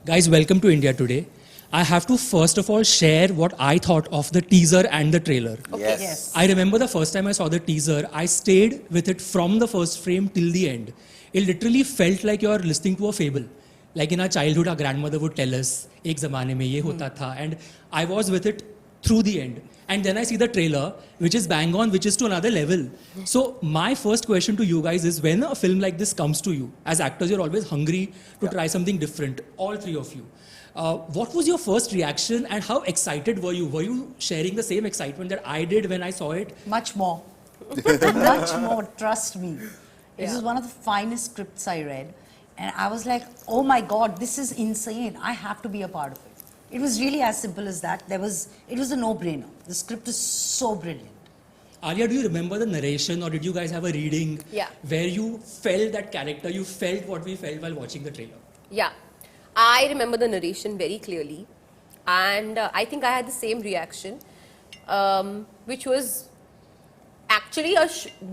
Guys, welcome to India Today. I have to first of all share what I thought of the teaser and the trailer. Okay. Yes. I remember the first time I saw the teaser, I stayed with it from the first frame till the end. It literally felt like you're listening to a fable. Like in our childhood, our grandmother would tell us, ek zamane mein ye hota tha, and I was with it through the end. And then I see the trailer, which is bang on, which is to another level. So my first question to you guys is, when a film like this comes to you, as actors, you're always hungry to try something different, all three of you. What was your first reaction and how excited were you? Were you sharing the same excitement that I did when I saw it? Much more. Much more, trust me. This is one of the finest scripts I read. And I was like, oh my God, this is insane. I have to be a part of it. It was really as simple as that. It was a no-brainer. The script is so brilliant. Alia, do you remember the narration, or did you guys have a reading where you felt that character, you felt what we felt while watching the trailer? Yeah. I remember the narration very clearly. And I think I had the same reaction, which was actually a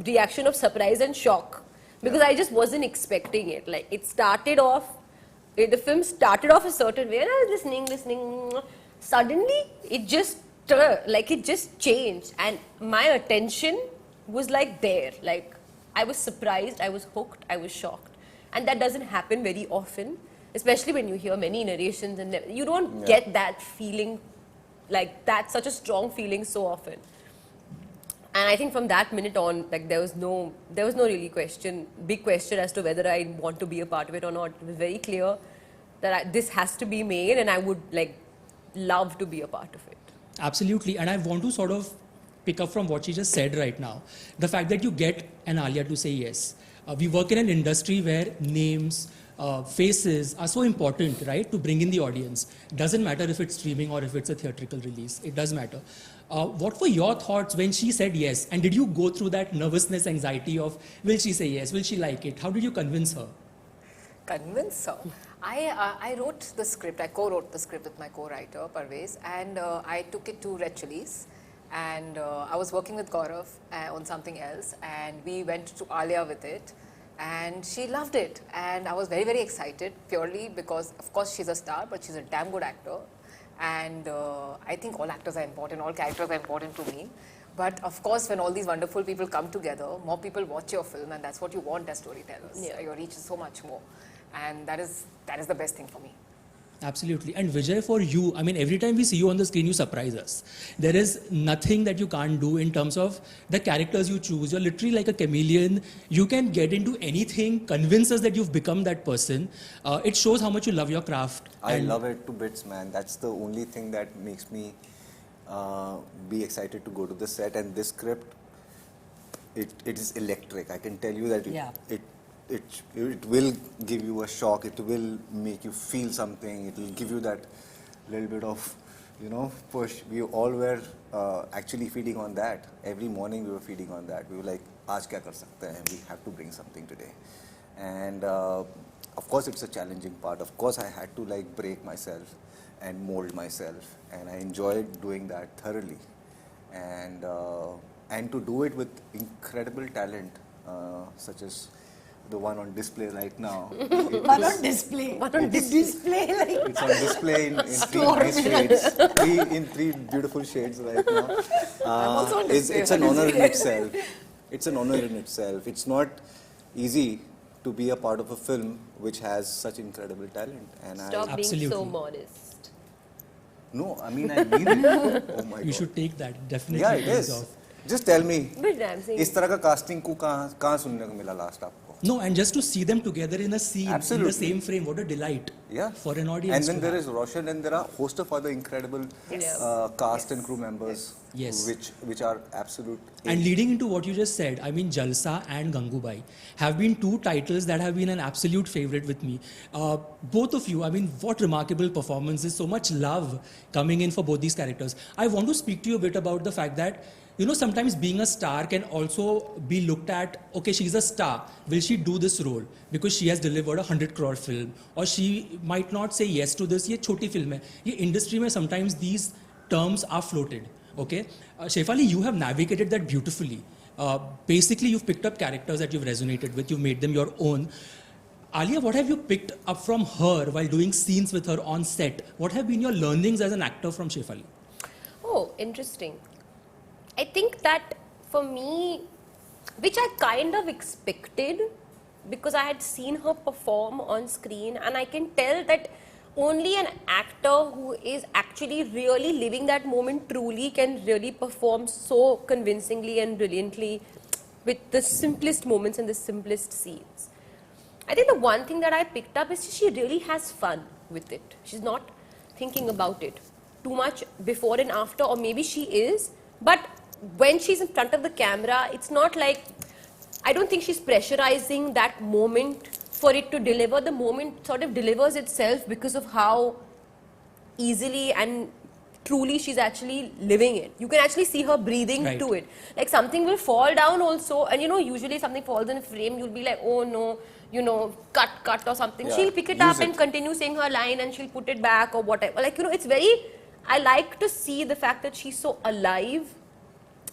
reaction of surprise and shock. Because I just wasn't expecting it. Like, it started off, the film started off a certain way, and I was listening. Suddenly, it just changed, and my attention was like there. Like, I was surprised, I was hooked, I was shocked, and that doesn't happen very often, especially when you hear many narrations, and you don't get that feeling, like that, such a strong feeling so often. And I think from that minute on, like, there was no really big question as to whether I want to be a part of it or not. It was very clear that this has to be made, and I would love to be a part of it. Absolutely. And I want to sort of pick up from what she just said right now. The fact that you get an Alia to say yes. We work in an industry where names, faces are so important, right, to bring in the audience. Doesn't matter if it's streaming or if it's a theatrical release. It does matter. What were your thoughts when she said yes? And did you go through that nervousness, anxiety of, will she say yes? Will she like it? How did you convince her? Convince her? I wrote the script, I co-wrote the script with my co-writer, Parvez, and I took it to Red Chillies. And I was working with Gaurav on something else, and we went to Alia with it. And she loved it, and I was very, very excited, purely because, of course, she's a star, but she's a damn good actor. And I think all actors are important, all characters are important to me. But of course, when all these wonderful people come together, more people watch your film, and that's what you want as storytellers. Yeah. Your reach is so much more, and that is the best thing for me. Absolutely. And Vijay, for you, I mean, every time we see you on the screen, you surprise us. There is nothing that you can't do in terms of the characters you choose. You're literally like a chameleon. You can get into anything, convince us that you've become that person. It shows how much you love your craft. I love it to bits, man. That's the only thing that makes me be excited to go to the set. And this script, it is electric. I can tell you that it will give you a shock. It will make you feel something. It will give you that little bit of, push. We all were actually feeding on that. Every morning we were feeding on that. We were like, "Aaj kya kar sakte hain? We have to bring something today." And of course, it's a challenging part. Of course, I had to break myself and mold myself, and I enjoyed doing that thoroughly. And to do it with incredible talent, such as the one on display right now. One on display. It's on display in three nice shades. In three beautiful shades right now. It's an honor in itself. It's an honor in itself. It's not easy to be a part of a film which has such incredible talent. And Stop being so modest. No, I mean it. Oh my God. You should take that. Definitely. Yeah, it is. Just tell me, इस तरह का casting को कहाँ सुनने को मिला last आपको? No, and just to see them together in a scene, Absolutely. in the same frame, what a delight for an audience. And then there is Roshan, and there are a host of other incredible cast and crew members, which are absolute. And leading into what you just said, I mean, Jalsa and Gangubai have been two titles that have been an absolute favorite with me. Both of you, I mean, what remarkable performances, so much love coming in for both these characters. I want to speak to you a bit about the fact that, sometimes being a star can also be looked at, okay, she's a star. Will she do this role? Because she has delivered a 100 crore film. Or she might not say yes to this. Ye choti film hai. Ye industry mein sometimes these terms are floated. Okay? Shefali, you have navigated that beautifully. Basically, you've picked up characters that you've resonated with. You've made them your own. Alia, what have you picked up from her while doing scenes with her on set? What have been your learnings as an actor from Shefali? Oh, interesting. I think that for me, which I kind of expected, because I had seen her perform on screen, and I can tell that only an actor who is actually really living that moment truly can really perform so convincingly and brilliantly with the simplest moments and the simplest scenes. I think the one thing that I picked up is she really has fun with it. She's not thinking about it too much before and after, or maybe she is, but when she's in front of the camera, it's not like, I don't think she's pressurizing that moment for it to deliver. The moment sort of delivers itself because of how easily and truly she's actually living it. You can actually see her breathing Right. to it. Like something will fall down also, and usually if something falls in a frame, you'll be like, oh no, cut or something. Yeah, She'll pick it use up it. and continue saying her line, and she'll put it back or whatever. Like, it's very, I like to see the fact that she's so alive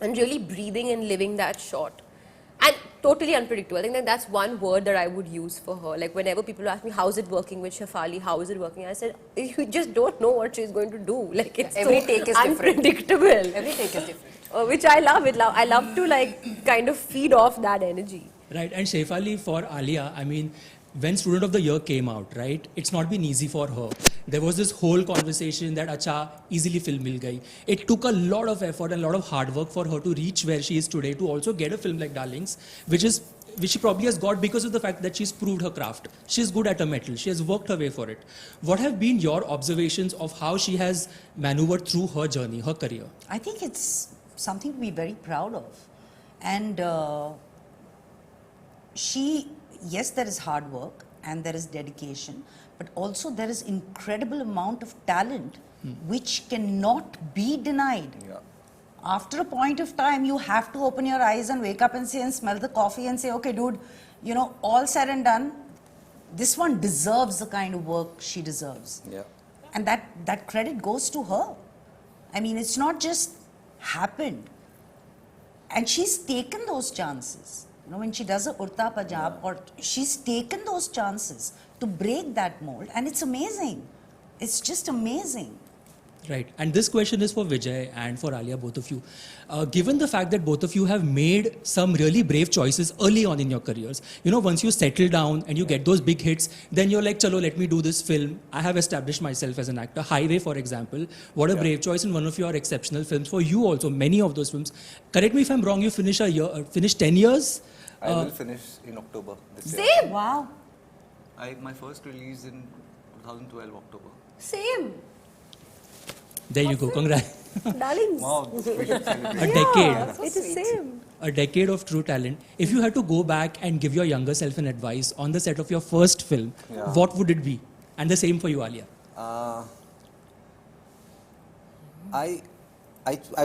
and really breathing and living that shot. And totally unpredictable. I think that's one word that I would use for her. Like whenever people ask me, how's it working with Shefali? How is it working? I said, you just don't know what she's going to do. Like it's Every so take is different. unpredictable. Every take is different. Which I love. I love to like kind of feed off that energy. Right, and Shefali, for Alia, I mean, when Student of the Year came out, right, it's not been easy for her. There was this whole conversation that acha, easily film mil gayi. It took a lot of effort and a lot of hard work for her to reach where she is today, to also get a film like Darlings, which she probably has got because of the fact that she's proved her craft. She's good at her metal. She has worked her way for it. What have been your observations of how she has maneuvered through her journey, her career? I think it's something to be very proud of. And yes, there is hard work and there is dedication, but also there is incredible amount of talent which cannot be denied. Yeah. After a point of time, you have to open your eyes and wake up and say and smell the coffee and say, okay, dude, all said and done, this one deserves the kind of work she deserves. Yeah. And that credit goes to her. I mean, it's not just happened. And she's taken those chances. When she does a Urta Pajab, or she's taken those chances to break that mold, and it's amazing. It's just amazing. Right, and this question is for Vijay and for Alia, both of you. Given the fact that both of you have made some really brave choices early on in your careers, once you settle down and you get those big hits, then you're like, chalo, let me do this film. I have established myself as an actor. Highway, for example, what a brave choice, and one of your exceptional films. For you also, many of those films. Correct me if I'm wrong, you finish 10 years? I will finish in October this year. Same. Wow. My first release in 2012 October. Same. There you go, congrats. Darlings. Wow, we should celebrate. A decade. It is same. A decade of true talent. If you had to go back and give your younger self an advice on the set of your first film, Yeah. what would it be? And the same for you, Alia. I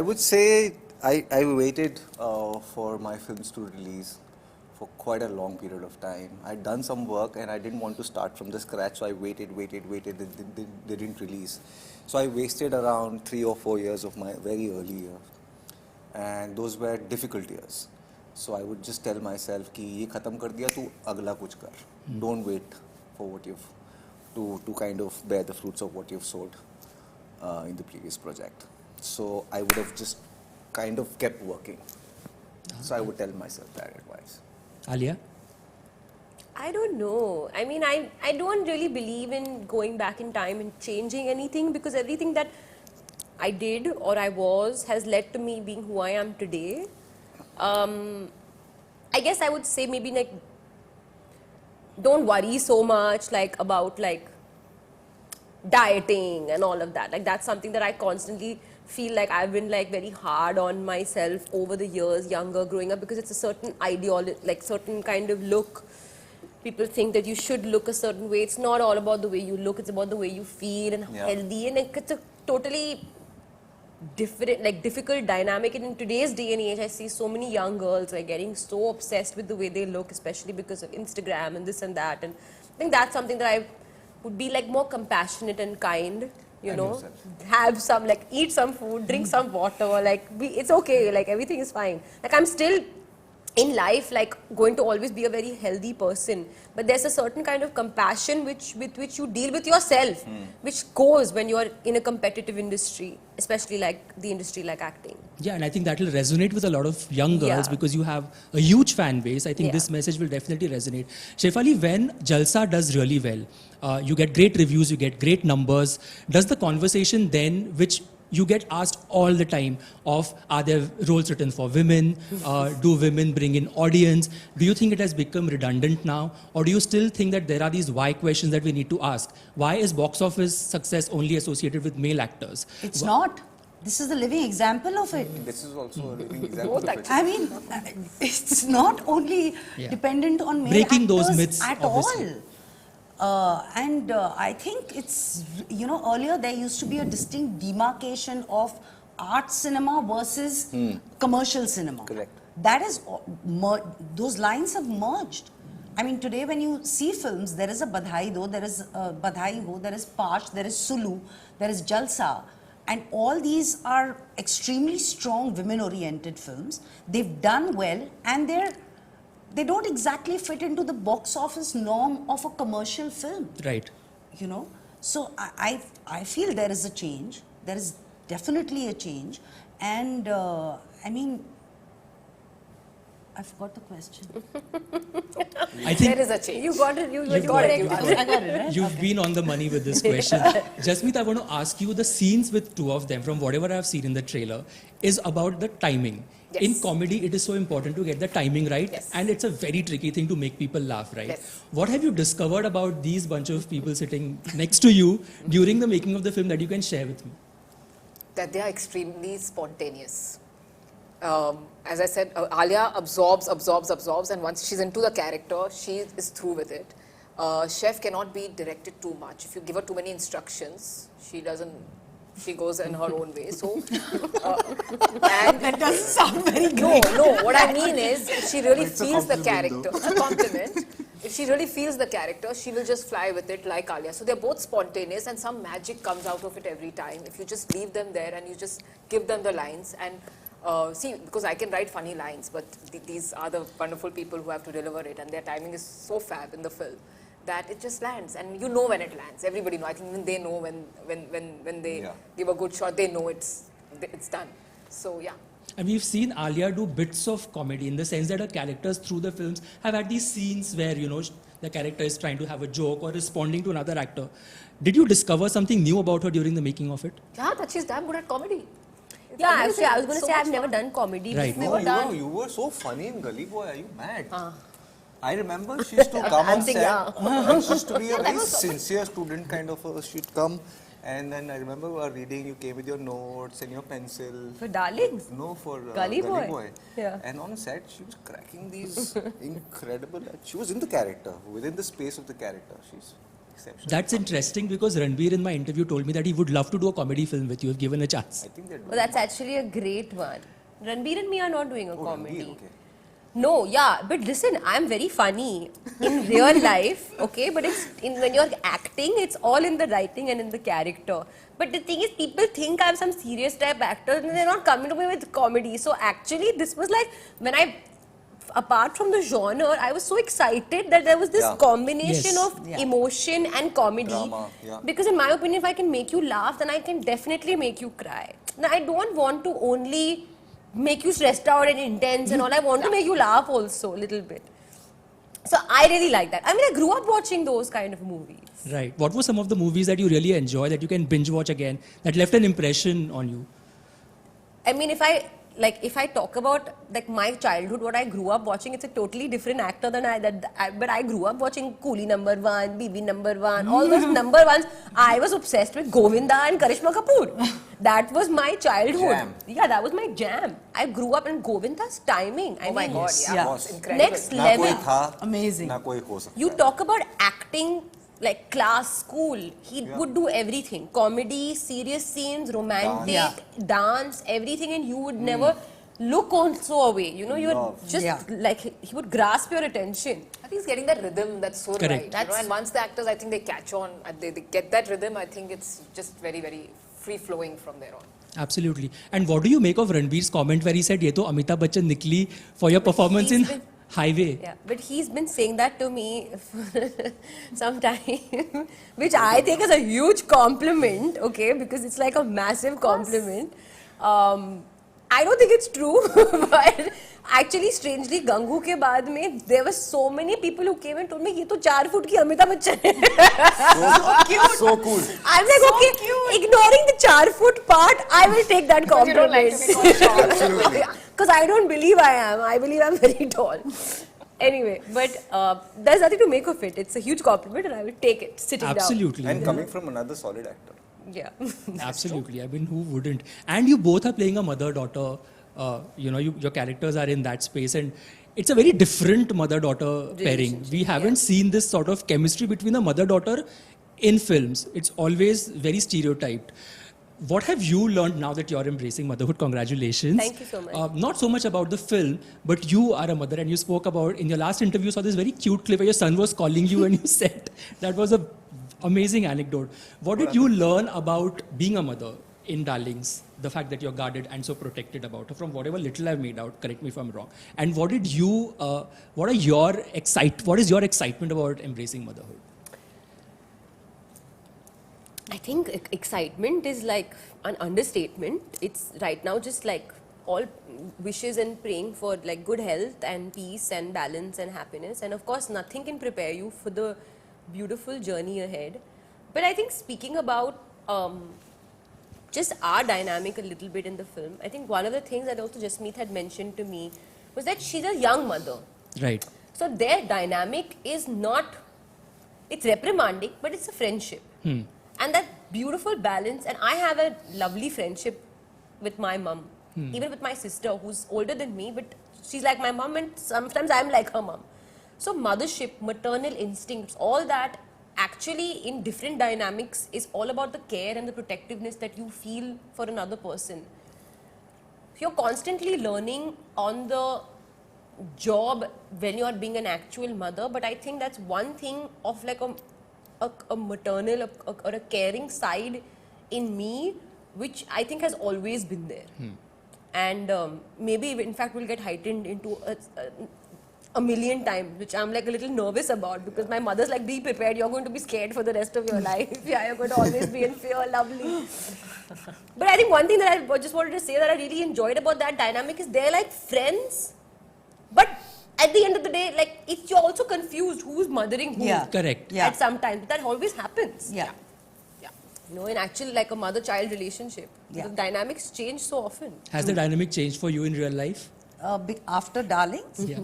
would say I waited for my films to release for quite a long period of time. I'd done some work and I didn't want to start from the scratch, so I waited. They didn't release. So I wasted around 3 or 4 years of my very early years. And those were difficult years. So I would just tell myself कि ये खत्म कर दिया तू अगला कुछ कर. Don't wait for what you've to kind of bear the fruits of what you've sowed in the previous project. So I would have just kind of kept working. So I would tell myself that advice. Alia? I don't know. I mean, I don't really believe in going back in time and changing anything, because everything that I did or I was has led to me being who I am today. I guess I would say maybe like, don't worry so much like about like dieting and all of that. Like that's something that I constantly feel like I've been like very hard on myself over the years, younger, growing up, because it's a certain ideology, like certain kind of look. People think that you should look a certain way. It's not all about the way you look, it's about the way you feel and healthy, and like, it's a totally different, like difficult dynamic. And in today's day and age, I see so many young girls like getting so obsessed with the way they look, especially because of Instagram and this and that. And I think that's something that I would be like more compassionate and kind, you know, yourself. have some, like eat some food, drink some water, like it's okay, like everything is fine. Like I'm still in life, like, going to always be a very healthy person, but there's a certain kind of compassion with which you deal with yourself, which goes when you're in a competitive industry, especially like the industry like acting. Yeah, and I think that will resonate with a lot of young girls Yeah. because you have a huge fan base. I think Yeah. this message will definitely resonate. Shefali, when Jalsa does really well, you get great reviews, you get great numbers. Does the conversation then, which you get asked all the time of, are there roles written for women? Do women bring in audience? Do you think it has become redundant now? Or do you still think that there are these why questions that we need to ask? Why is box office success only associated with male actors? It's not. This is the living example of it. This is also a living example of it. I mean, it's not only Yeah. dependent on male Breaking those actors myths, at obviously. all. I think it's, earlier there used to be a distinct demarcation of art cinema versus commercial cinema. Correct. That is, those lines have merged. I mean, today when you see films, there is a Badhai Do, there is Badhai Ho, there is Pash, there is Sulu, there is Jalsa. And all these are extremely strong women-oriented films. They've done well, and they don't exactly fit into the box office norm of a commercial film. Right. So I feel there is a change. There is definitely a change, and I mean, I forgot the question. I think There is a change. You got it. You You've got got it. it. I got it, right? You've been on the money with this question. Jasmeet, I want to ask you, the scenes with two of them, from whatever I've seen in the trailer, is about the timing. Yes. In comedy, it is so important to get the timing right, Yes. and it's a very tricky thing to make people laugh, right? Yes. What have you discovered about these bunch of people sitting next to you during the making of the film that you can share with me? That they are extremely spontaneous. As I said, Alia absorbs, and once she's into the character, she is through with it. Chef cannot be directed too much. If you give her too many instructions, she goes in her own way. So, and That doesn't sound very no, great. what I mean is, if she really It's a feels the compliment, character, it's a compliment. If she really feels the character, she will just fly with it like Alia. So they're both spontaneous, and some magic comes out of it every time. If you just leave them there and you just give them the lines and see, because I can write funny lines, but these are the wonderful people who have to deliver it, and their timing is so fab in the film that it just lands, and you know when it lands. Everybody know. I think even they know when they give a good shot, they know it's done. So yeah. And we've seen Alia do bits of comedy in the sense that her characters through the films have had these scenes where, the character is trying to have a joke or responding to another actor. Did you discover something new about her during the making of it? Yeah, that she's damn good at comedy. It's Yeah, amazing. actually, I was going It's to so say I've much never fun. done comedy. Right. Never No, done. you were so funny in Gully Boy. Are you mad? I remember she used to come on saying, set. yeah. And she used to be a very sincere student kind of. She'd come, and then I remember reading. You came with your notes and your pencil. For Darlings? No, for Gully Boy. Yeah. And on set, she was cracking these incredible. She was in the character, within the space of the character. She's exceptional. That's interesting because Ranbir in my interview told me that he would love to do a comedy film with you if given a chance. I think that. Well, that's actually a great one. Ranbir and me are not doing a Oh, comedy. Ranbir, okay. No, yeah, but listen, I'm very funny in real life, okay? But when you're acting, it's all in the writing and in the character. But the thing is, people think I'm some serious type actor and they're not coming to me with comedy. So actually, this was like, apart from the genre, I was so excited that there was this Yeah. combination Yes. of Yeah. emotion and comedy. Drama, yeah. Because in my opinion, if I can make you laugh, then I can definitely make you cry. Now, I don't want to only make you stressed out and intense and all. I want to make you laugh also a little bit. So I really like that. I mean, I grew up watching those kind of movies. Right. What were some of the movies that you really enjoy that you can binge watch again that left an impression on you? I mean, if I talk about like my childhood, what I grew up watching, it's a totally different actor than but I grew up watching Coolie number 1, BB number 1, all those number ones. I was obsessed with Govinda and Karishma Kapoor. That was my childhood. Jam. Yeah, that was my jam. I grew up in Govinda's timing. I Oh my mean, God, yeah, Yeah. it's incredible. Next ना level. कोई था, Amazing. ना कोई हो सकता You है. talk about acting like class, school. He would do everything. Comedy, serious scenes, romantic, Yeah. dance, everything, and you would never look also away. You know, you're Love. just Yeah. like, he would grasp your attention. I think he's getting that rhythm that's so Correct. right. You know? And once the actors, I think they catch on, they get that rhythm, I think it's just very, very free flowing from there on. Absolutely. And what do you make of Ranveer's comment where he said, "Ye to Amitabh Bachchan nikli for your performance in Highway"? Yeah, but he's been saying that to me for some time, which I take as a huge compliment, okay, because it's like a massive compliment. I don't think it's true, but actually, strangely, Gangu ke baad mein, there were so many people who came and told me, "Ye to 4 foot ki Amitabh Bachchan hai." So cool. I'm like, okay, ignoring the 4 foot part, I will take that Because you don't compliment. like to be called short. Because I don't believe I am. I believe I'm very tall. Anyway, but there's nothing to make of it. It's a huge compliment and I will take it sitting Absolutely. And coming from another solid actor. down. Yeah. Absolutely. I mean, who wouldn't? And you both are playing a mother-daughter. Your characters are in that space, and it's a very different mother-daughter pairing. We haven't seen this sort of chemistry between a mother-daughter in films. It's always very stereotyped. What have you learned now that you're embracing motherhood? Congratulations. Thank you so much. Not so much about the film, but you are a mother, and you spoke about, in your last interview, saw this very cute clip where your son was calling you and you said that was a amazing anecdote. What did you learn about being a mother in Darlings? The fact that you're guarded and so protected about her, from whatever little I've made out, correct me if I'm wrong. And what is your excitement about embracing motherhood? I think excitement is like an understatement. It's right now just like all wishes and praying for like good health and peace and balance and happiness. And of course, nothing can prepare you for the beautiful journey ahead. But I think speaking about just our dynamic a little bit in the film, I think one of the things that also Jasmeet had mentioned to me was that she's a young mother. Right. So their dynamic is not, it's reprimanding, but it's a friendship. And that beautiful balance, and I have a lovely friendship with my mum, even with my sister who's older than me, but she's like my mum and sometimes I'm like her mum. So mothership, maternal instincts, all that actually in different dynamics is all about the care and the protectiveness that you feel for another person. You're constantly learning on the job when you're being an actual mother, but I think that's one thing of like a maternal or a caring side in me, which I think has always been there. And maybe in fact will get heightened into a million times, which I'm like a little nervous about, because my mother's like, be prepared, you're going to be scared for the rest of your life. Yeah, you're going to always be in fear, lovely. But I think one thing that I just wanted to say that I really enjoyed about that dynamic is they're like friends, but at the end of the day, like you're also confused who's mothering who. Yeah. Correct. Yeah. At some time. That always happens. Yeah. You know, in actual like a mother-child relationship, Yeah. the dynamics change so often. Has the dynamic changed for you in real life? After Darlings? Yeah.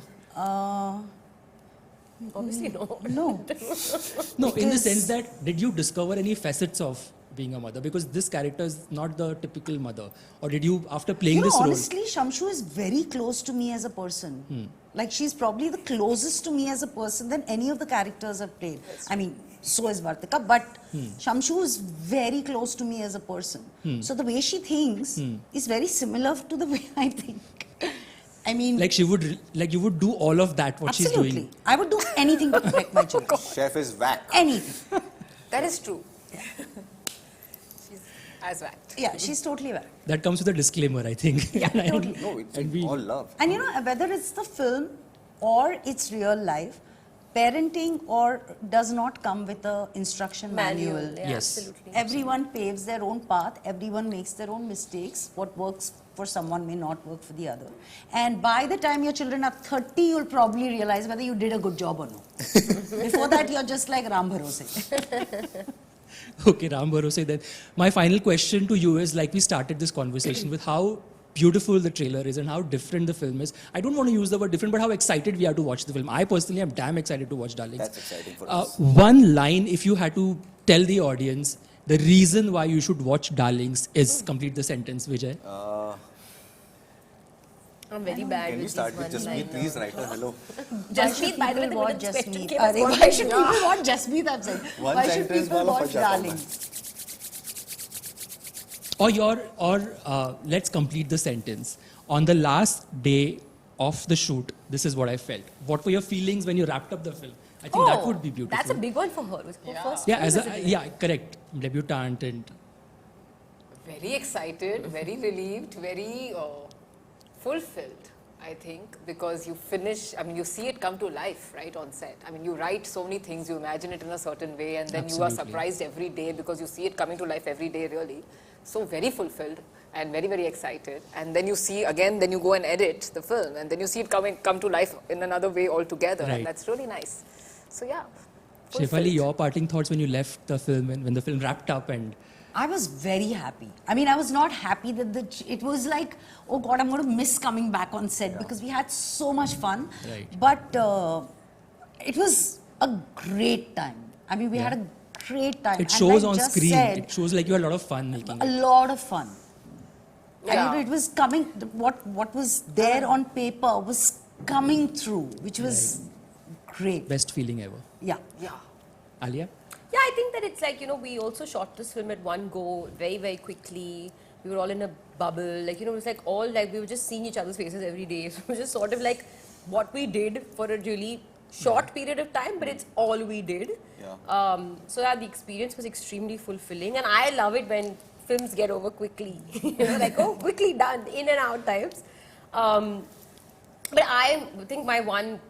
Obviously, no. No. No, in the Because- sense that, did you discover any facets of being a mother? Because this character is not the typical mother. Or did you, after playing You know, this role? honestly, Shamshu is very close to me as a person. Like, she's probably the closest to me as a person than any of the characters I've played. I mean, so is Vartika, but Shamshu is very close to me as a person. So the way she thinks is very similar to the way I think. I mean, Like you would do all of that, what she's absolutely. doing. I would do anything to protect my children. Chef is whack. Anything. That is true. She's as whacked. Yeah, she's totally right. That comes with a disclaimer, I think. Yeah, And totally. No, it's And we- all love. And you know, whether it's the film or it's real life, parenting or does not come with a instruction manual. Yeah, Yes. absolutely. Everyone paves their own path, everyone makes their own mistakes. What works for someone may not work for the other. And by the time your children are 30, you'll probably realize whether you did a good job or no. Before that, you're just like Ram Bharose. Okay, Ram Bharose then. My final question to you is, like we started this conversation with how beautiful the trailer is and how different the film is. I don't want to use the word different, but how excited we are to watch the film. I personally am damn excited to watch Darlings. That's exciting for us. One line, if you had to tell the audience, the reason why you should watch Darlings is, complete the sentence, Vijay. I'm very bad Can with we start these with just me, one-liners. please, writer? Hello. Jasmeet, by the way, People watch the question Jasmeet. came as one Why should line. people watch Jasmeet, I'm saying? One Why should sentence people wala watch fas jata hu Darling? Let's complete the sentence. On the last day of the shoot, this is what I felt. What were your feelings when you wrapped up the film? I think that would be beautiful. That's a big one for her. It was her first Yeah, film, as isn't it? correct. Debutante and Very excited, very relieved, very fulfilled, I think, because you finish, I mean, you see it come to life, right, on set. I mean, you write so many things, you imagine it in a certain way, and then you are Absolutely. surprised every day because you see it coming to life every day, really. So very fulfilled and very, very excited. And then you see, again, then you go and edit the film, and then you see it come to life in another way altogether, Right. and that's really nice. So yeah. Shefali, fulfilled. your parting thoughts when you left the film, when the film wrapped up and I was very happy. I mean, I was not happy that it was like, oh God, I'm going to miss coming back on set because we had so much fun. Right. But it was a great time. I mean, we had a great time. it And shows like on just screen. said, It shows like you had a lot of fun making a it. lot of fun. Yeah. And it was coming, what was there on paper was coming through, which was great. Best feeling ever. Yeah. Yeah. Alia? Yeah, I think that it's like, we also shot this film at one go, very, very quickly. We were all in a bubble. Like, it was like all like, we were just seeing each other's faces every day. So it was just sort of like what we did for a really short period of time, but it's all we did. Yeah. So yeah, the experience was extremely fulfilling. And I love it when films get over quickly. Like, oh, quickly done, in and out types. But I think my one,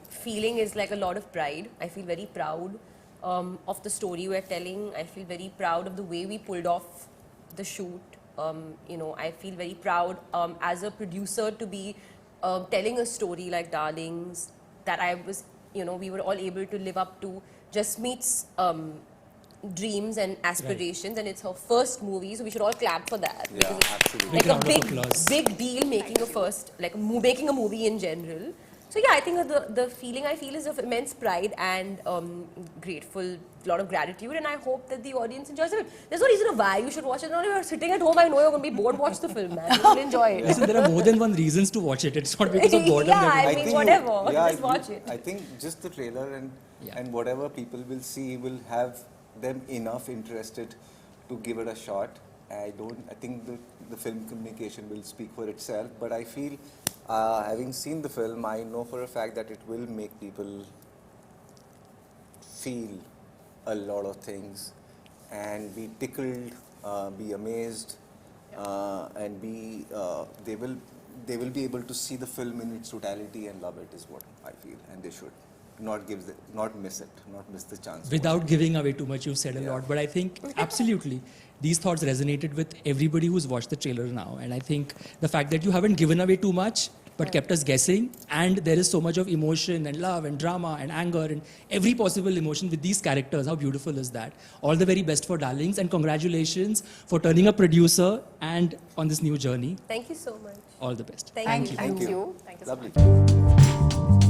feeling is like a lot of pride. I feel very proud of the story we're telling. I feel very proud of the way we pulled off the shoot. I feel very proud as a producer to be telling a story like Darlings, that I was, we were all able to live up to Jasmeet's dreams and aspirations, and it's her first movie, so we should all clap for that. Yeah, because it's absolutely. like Big a round of big, applause. big deal making a first, like making a movie in general. So yeah, I think that the feeling I feel is of immense pride and grateful, a lot of gratitude, and I hope that the audience enjoys it. There's no reason why you should watch it. Now you're sitting at home, I know you're going to be bored, watch the film, man. You'll enjoy it. Listen, there are more than one reasons to watch it. It's not because of boredom. Yeah, that I we- mean, whatever. Just I watch think- it. I think just the trailer Yeah. and whatever people will see will have them enough interested to give it a shot. I think the film communication will speak for itself, but I feel, having seen the film, I know for a fact that it will make people feel a lot of things and be tickled, be amazed, and they will be able to see the film in its totality and love it, is what I feel, and they should not miss the chance. Without giving away too much, you've said a Yeah. lot, but I think absolutely these thoughts resonated with everybody who's watched the trailer now. And I think the fact that you haven't given away too much, but kept us guessing, and there is so much of emotion and love and drama and anger and every possible emotion with these characters. How beautiful is that? All the very best for Darlings, and congratulations for turning a producer and on this new journey. Thank you so much. All the best. Thank you. Thank Thank you. Thank you so Lovely. much.